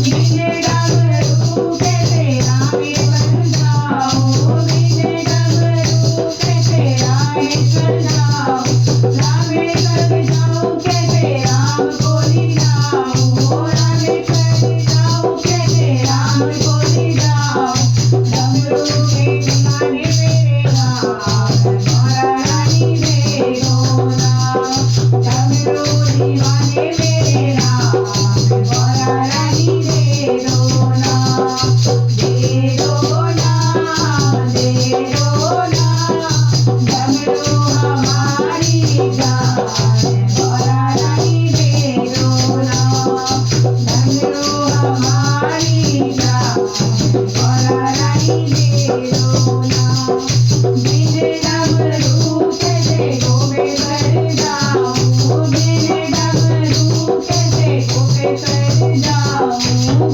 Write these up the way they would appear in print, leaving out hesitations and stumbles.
बीजे डमरू कैसे रामेश्वर जाऊं, बीजे डमरू कैसे रामेश्वर जाऊं, रामेश्वर जाऊं कैसे राम बोली जाऊं, रामेश्वर जाऊं कैसे राम बोली जाऊं, डमरू के दीवाने मेरे राम, गौरा रानी दे दो नाम, डमरू दीवाने मेरे राम, गौरा रानी दे दो नाम, दे दो नाम, दे दो नाम, डमरू हमारी जान, गौरा रानी दे दो नाम, डमरू हमारी जान, गौरा रानी दे दो नाम, बीजे डमरू कैसे गोपेश्वर जाऊं, बीजे डमरू कैसे गोपेश्वर जाऊं,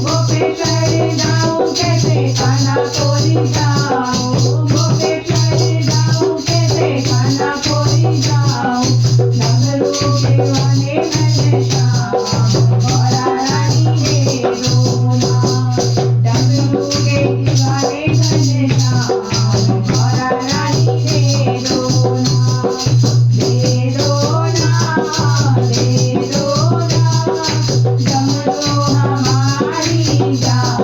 गोपेश्वर जाऊं कैसे खानापुरी जाऊं, गोपेश्वर जाऊं कैसे खानापुरी जाऊं, डमरू दीवाने घनश्याम, गौरा रानी दे दो नाम, डमरू के दीवाने घनश्याम, गौरा रानी दे दो नाम, दे दो नाम, दे दो नाम, डमरू हमारी जान,